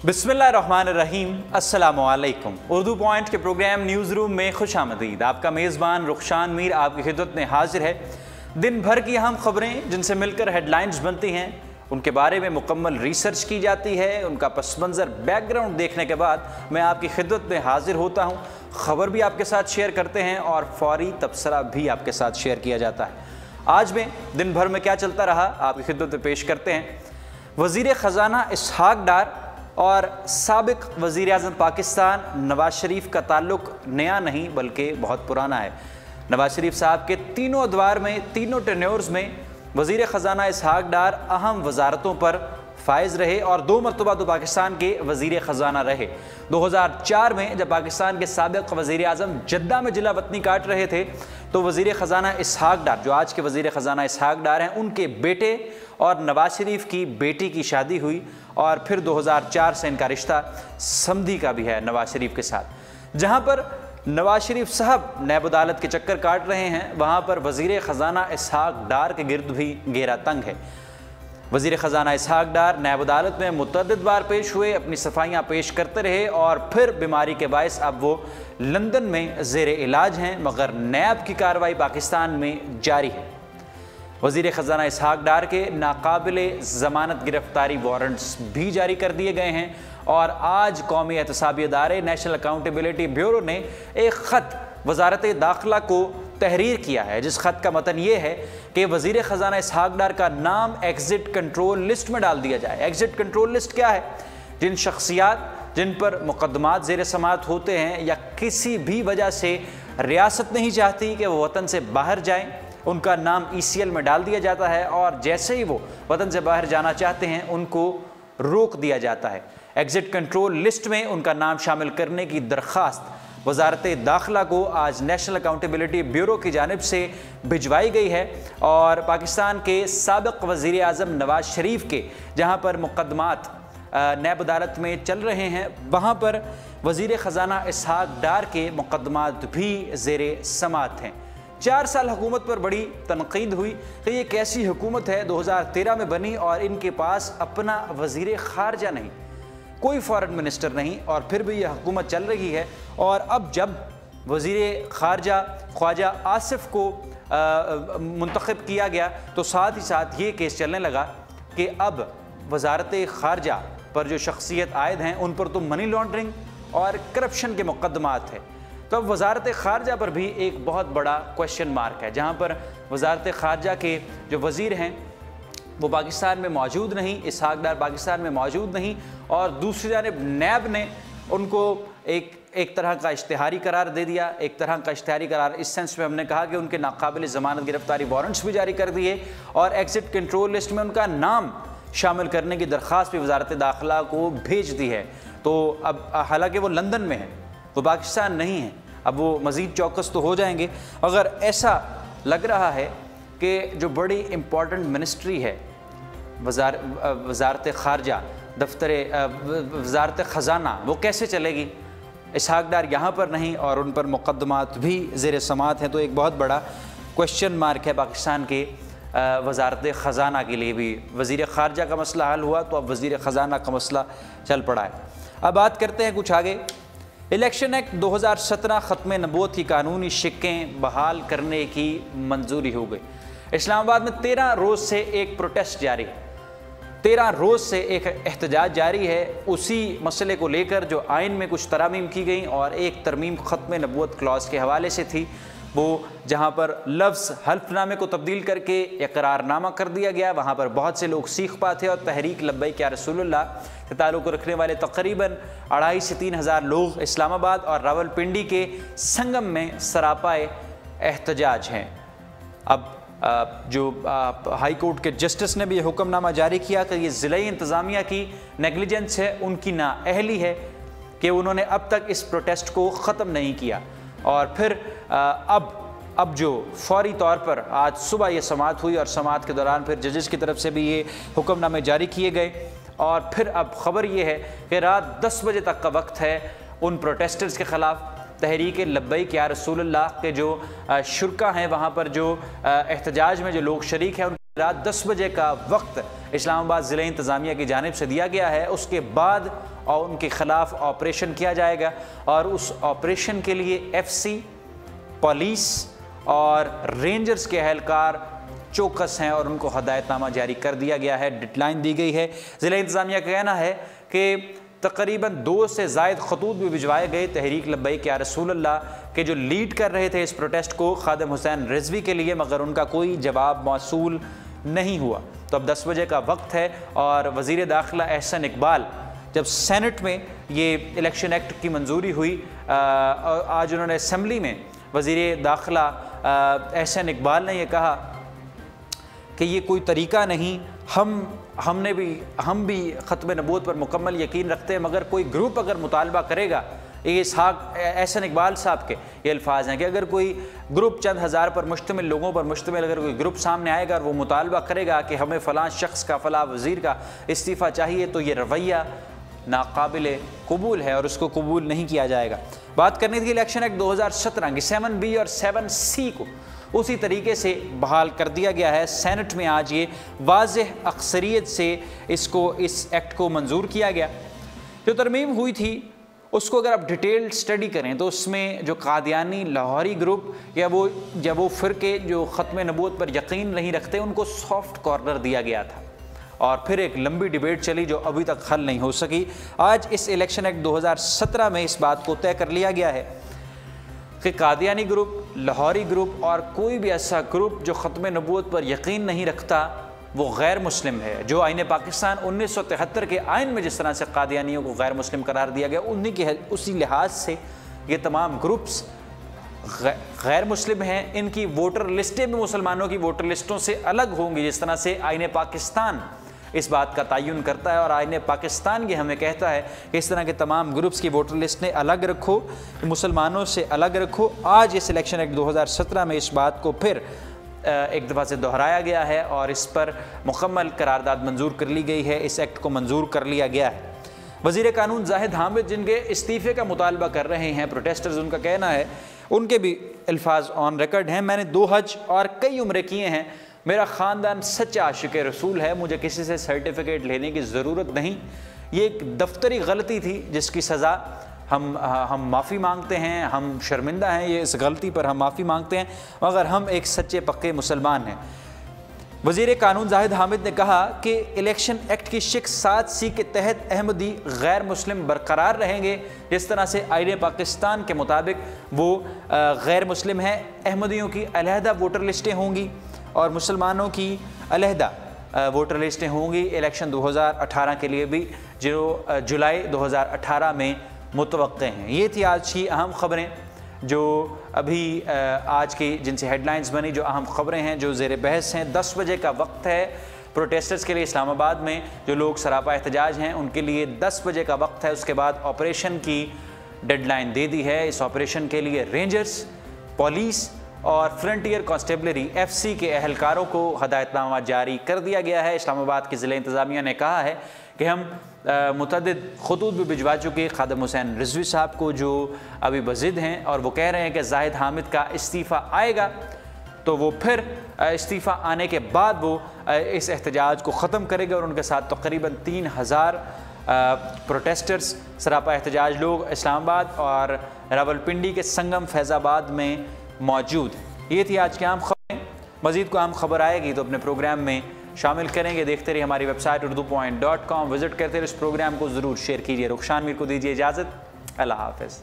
بسم اللہ الرحمن الرحیم، السلام علیکم۔ اردو پوائنٹ کے پروگرام نیوز روم میں خوش آمدید۔ آپ کا میزبان رخشان میر آپ کی خدمت میں حاضر ہے۔ دن بھر کی اہم خبریں جن سے مل کر ہیڈ لائنز بنتی ہیں، ان کے بارے میں مکمل ریسرچ کی جاتی ہے، ان کا پس منظر بیک گراؤنڈ دیکھنے کے بعد میں آپ کی خدمت میں حاضر ہوتا ہوں۔ خبر بھی آپ کے ساتھ شیئر کرتے ہیں اور فوری تبصرہ بھی آپ کے ساتھ شیئر کیا جاتا ہے۔ آج میں دن بھر میں کیا چلتا رہا آپ کی خدمت میں پیش کرتے ہیں۔ وزیر خزانہ اسحاق ڈار اور سابق وزیر اعظم پاکستان نواز شریف کا تعلق نیا نہیں بلکہ بہت پرانا ہے۔ نواز شریف صاحب کے تینوں ادوار میں، تینوں ٹینیورز میں وزیر خزانہ اسحاق ڈار اہم وزارتوں پر فائز رہے اور 2 مرتبہ تو پاکستان کے وزیر خزانہ رہے۔ 2004 میں جب پاکستان کے سابق وزیر اعظم جدہ میں جلا وطنی کاٹ رہے تھے تو وزیر خزانہ اسحاق ڈار، جو آج کے وزیر خزانہ اسحاق ڈار ہیں، ان کے بیٹے اور نواز شریف کی بیٹی کی شادی ہوئی اور پھر 2004 سے ان کا رشتہ سمدھی کا بھی ہے نواز شریف کے ساتھ۔ جہاں پر نواز شریف صاحب نیب عدالت کے چکر کاٹ رہے ہیں، وہاں پر وزیر خزانہ اسحاق ڈار کے گرد بھی گھیرا تنگ ہے۔ وزیر خزانہ اسحاق ڈار نیب عدالت میں متعدد بار پیش ہوئے، اپنی صفائیاں پیش کرتے رہے اور پھر بیماری کے باعث اب وہ لندن میں زیر علاج ہیں، مگر نیب کی کارروائی پاکستان میں جاری ہے۔ وزیر خزانہ اسحاق ڈار کے ناقابل ضمانت گرفتاری وارنٹس بھی جاری کر دیے گئے ہیں اور آج قومی احتسابی ادارے نیشنل اکاؤنٹیبلٹی بیورو نے ایک خط وزارت داخلہ کو تحریر کیا ہے، جس خط کا متن یہ ہے کہ وزیر خزانہ اسحاق ڈار کا نام ایگزٹ کنٹرول لسٹ میں ڈال دیا جائے۔ ایگزٹ کنٹرول لسٹ کیا ہے؟ جن شخصیات جن پر مقدمات زیر سماعت ہوتے ہیں یا کسی بھی وجہ سے ریاست نہیں چاہتی کہ وہ وطن سے باہر جائیں، ان کا نام ECL میں ڈال دیا جاتا ہے اور جیسے ہی وہ وطن سے باہر جانا چاہتے ہیں ان کو روک دیا جاتا ہے۔ ایگزٹ کنٹرول لسٹ میں ان کا نام شامل کرنے کی درخواست وزارت داخلہ کو آج نیشنل اکاؤنٹیبلٹی بیورو کی جانب سے بھجوائی گئی ہے اور پاکستان کے سابق وزیر اعظم نواز شریف کے جہاں پر مقدمات نیب عدالت میں چل رہے ہیں، وہاں پر وزیر خزانہ اسحاق ڈار کے مقدمات بھی زیر سماعت ہیں۔ 4 سال حکومت پر بڑی تنقید ہوئی کہ یہ کیسی حکومت ہے، 2013 میں بنی اور ان کے پاس اپنا وزیر خارجہ نہیں، کوئی فارن منسٹر نہیں، اور پھر بھی یہ حکومت چل رہی ہے۔ اور اب جب وزیر خارجہ خواجہ آصف کو منتخب کیا گیا تو ساتھ ہی ساتھ یہ کیس چلنے لگا کہ اب وزارت خارجہ پر جو شخصیت عائد ہیں ان پر تو منی لانڈرنگ اور کرپشن کے مقدمات ہیں، تو اب وزارت خارجہ پر بھی ایک بہت بڑا کویشچن مارک ہے، جہاں پر وزارت خارجہ کے جو وزیر ہیں وہ پاکستان میں موجود نہیں، اسحاق ڈار پاکستان میں موجود نہیں، اور دوسری جانب نیب نے ان کو ایک طرح کا اشتہاری قرار دے دیا۔ ایک طرح کا اشتہاری قرار اس سینس میں ہم نے کہا کہ ان کے ناقابل ضمانت گرفتاری وارنٹس بھی جاری کر دیے اور ایگزٹ کنٹرول لسٹ میں ان کا نام شامل کرنے کی درخواست بھی وزارت داخلہ کو بھیج دی ہے۔ تو اب حالانکہ وہ لندن میں ہیں، وہ پاکستان نہیں ہیں، اب وہ مزید چوکس تو ہو جائیں گے۔ اگر ایسا لگ رہا ہے کہ جو بڑی امپورٹنٹ منسٹری ہے وزارت خارجہ، دفتر وزارت خزانہ، وہ کیسے چلے گی؟ اسحاق ڈار یہاں پر نہیں اور ان پر مقدمات بھی زیر سماعت ہیں، تو ایک بہت بڑا کویشچن مارک ہے پاکستان کے وزارت خزانہ کے لیے بھی۔ وزیر خارجہ کا مسئلہ حل ہوا تو اب وزیر خزانہ کا مسئلہ چل پڑا ہے۔ اب بات کرتے ہیں کچھ آگے۔ الیکشن ایکٹ 2017 ختم نبوت کی قانونی شقیں بحال کرنے کی منظوری ہو گئی۔ اسلام آباد میں 13 روز سے ایک پروٹیسٹ جاری ہے، 13 روز سے ایک احتجاج جاری ہے اسی مسئلے کو لے کر جو آئین میں کچھ ترامیم کی گئیں، اور ایک ترمیم ختم نبوت کلاز کے حوالے سے تھی، وہ جہاں پر لفظ حلف نامے کو تبدیل کر کے اقرار نامہ کر دیا گیا۔ وہاں پر بہت سے لوگ سیخ پا تھے اور تحریک لبیک یا رسول اللہ سے تعلق رکھنے والے تقریباً 2,500 سے 3,000 لوگ اسلام آباد اور راولپنڈی کے سنگم میں سراپائے احتجاج ہیں۔ اب جو ہائی کورٹ کے جسٹس نے بھی یہ حکم نامہ جاری کیا کہ یہ ضلعی انتظامیہ کی نیگلیجنس ہے، ان کی نااہلی ہے کہ انہوں نے اب تک اس پروٹیسٹ کو ختم نہیں کیا، اور پھر اب جو فوری طور پر آج صبح یہ سماعت ہوئی اور سماعت کے دوران پھر ججز کی طرف سے بھی یہ حکم نامے جاری کیے گئے، اور پھر اب خبر یہ ہے کہ رات 10 بجے تک کا وقت ہے ان پروٹیسٹرز کے خلاف۔ تحریک لبیک یا رسول اللہ کے جو شرکاء ہیں، وہاں پر جو احتجاج میں جو لوگ شریک ہیں، ان رات 10 بجے کا وقت اسلام آباد ضلعی انتظامیہ کی جانب سے دیا گیا ہے۔ اس کے بعد اور ان کے خلاف آپریشن کیا جائے گا، اور اس آپریشن کے لیے ایف سی، پولیس اور رینجرز کے اہلکار چوکس ہیں اور ان کو ہدایت نامہ جاری کر دیا گیا ہے، ڈیڈ لائن دی گئی ہے۔ ضلع انتظامیہ کا کہنا ہے کہ تقریباً 2 سے زائد خطوط بھی بھجوائے گئے تحریک لبیک یا رسول اللہ کے جو لیڈ کر رہے تھے اس پروٹیسٹ کو، خادم حسین رضوی کے لیے، مگر ان کا کوئی جواب موصول نہیں ہوا۔ تو اب 10 بجے کا وقت ہے، اور وزیر داخلہ احسن اقبال جب سینٹ میں یہ الیکشن ایکٹ کی منظوری ہوئی، آج انہوں نے اسمبلی میں وزیر داخلہ احسن اقبال نے یہ کہا کہ یہ کوئی طریقہ نہیں، ہم بھی ختم نبوت پر مکمل یقین رکھتے ہیں، مگر کوئی گروپ اگر مطالبہ کرے گا، یہ اسحاق احسن اقبال صاحب کے یہ الفاظ ہیں کہ اگر کوئی گروپ چند ہزار پر مشتمل لوگوں پر مشتمل اگر کوئی گروپ سامنے آئے گا اور وہ مطالبہ کرے گا کہ ہمیں فلاں شخص کا فلاں وزیر کا استعفیٰ چاہیے، تو یہ رویہ ناقابل قبول ہے اور اس کو قبول نہیں کیا جائے گا۔ بات کرنی تھی الیکشن ایکٹ 2017 کی 7B اور 7C کو اسی طریقے سے بحال کر دیا گیا ہے۔ سینٹ میں آج یہ واضح اکثریت سے اس ایکٹ کو منظور کیا گیا۔ جو ترمیم ہوئی تھی اس کو اگر آپ ڈیٹیل سٹڈی کریں تو اس میں جو قادیانی لاہوری گروپ یا وہ فرقے جو ختم نبوت پر یقین نہیں رکھتے، ان کو سافٹ کارنر دیا گیا تھا، اور پھر ایک لمبی ڈیبیٹ چلی جو ابھی تک حل نہیں ہو سکی۔ آج اس الیکشن ایکٹ 2017 میں اس بات کو طے کر لیا گیا ہے کہ قادیانی گروپ، لاہوری گروپ اور کوئی بھی ایسا گروپ جو ختم نبوت پر یقین نہیں رکھتا وہ غیر مسلم ہے۔ جو آئین پاکستان 1973 کے آئین میں جس طرح سے قادیانیوں کو غیر مسلم قرار دیا گیا، اسی لحاظ سے یہ تمام گروپس غیر مسلم ہیں۔ ان کی ووٹر لسٹیں بھی مسلمانوں کی ووٹر لسٹوں سے الگ ہوں گی، جس طرح سے آئین پاکستان اس بات کا تعین کرتا ہے، اور آئین پاکستان یہ ہمیں کہتا ہے کہ اس طرح کے تمام گروپس کی ووٹر لسٹیں الگ رکھو، مسلمانوں سے الگ رکھو۔ آج اس الیکشن ایکٹ 2017 میں اس بات کو پھر ایک دفعہ سے دہرایا گیا ہے اور اس پر مکمل قرارداد منظور کر لی گئی ہے، اس ایکٹ کو منظور کر لیا گیا ہے۔ وزیر قانون زاہد حامد جن کے استعفے کا مطالبہ کر رہے ہیں پروٹیسٹرز، ان کا کہنا ہے، ان کے بھی الفاظ آن ریکارڈ ہیں، میں نے 2 حج اور کئی عمرے کیے ہیں، میرا خاندان سچا عاشق رسول ہے، مجھے کسی سے سرٹیفکیٹ لینے کی ضرورت نہیں، یہ ایک دفتری غلطی تھی جس کی سزا ہم معافی مانگتے ہیں، ہم شرمندہ ہیں، یہ اس غلطی پر ہم معافی مانگتے ہیں، مگر ہم ایک سچے پکے مسلمان ہیں۔ وزیر قانون زاہد حامد نے کہا کہ الیکشن ایکٹ کی شق 7C کے تحت احمدی غیر مسلم برقرار رہیں گے، جس طرح سے آئین پاکستان کے مطابق وہ غیر مسلم ہیں۔ احمدیوں کی علیحدہ ووٹر لسٹیں ہوں گی اور مسلمانوں کی علیحدہ ووٹر لسٹیں ہوں گی الیکشن 2018 کے لیے بھی، جو جولائی 2018 میں متوقع ہیں۔ یہ تھی آج کی اہم خبریں جو ابھی آج کی جن سے ہیڈ لائنز بنی، جو اہم خبریں ہیں جو زیر بحث ہیں۔ 10 بجے کا وقت ہے پروٹیسٹرز کے لیے اسلام آباد میں، جو لوگ سراپا احتجاج ہیں ان کے لیے 10 بجے کا وقت ہے۔ اس کے بعد آپریشن کی ڈیڈ لائن دے دی ہے۔ اس آپریشن کے لیے رینجرز، پولیس اور فرنٹیئر کانسٹیبلری FC کے اہلکاروں کو ہدایت نامہ جاری کر دیا گیا ہے۔ اسلام آباد کی ضلع انتظامیہ نے کہا ہے کہ ہم متعدد خطوط بھی بھجوا چکے خادم حسین رضوی صاحب کو جو ابھی بضد ہیں، اور وہ کہہ رہے ہیں کہ زاہد حامد کا استعفیٰ آئے گا تو وہ پھر استعفیٰ آنے کے بعد وہ اس احتجاج کو ختم کرے گا، اور ان کے ساتھ تقریباً 3000 پروٹیسٹرز سراپا احتجاج لوگ اسلام آباد اور راولپنڈی کے سنگم فیض آباد میں موجود ہیں۔ یہ تھی آج کی عام خبریں۔ مزید کو عام خبر آئے گی تو اپنے پروگرام میں شامل کریں گے۔ دیکھتے رہیے ہماری ویب سائٹ UrduPoint.com، وزٹ کرتے رہے، اس پروگرام کو ضرور شیئر کیجیے۔ رخشان میر کو دیجیے اجازت، اللہ حافظ۔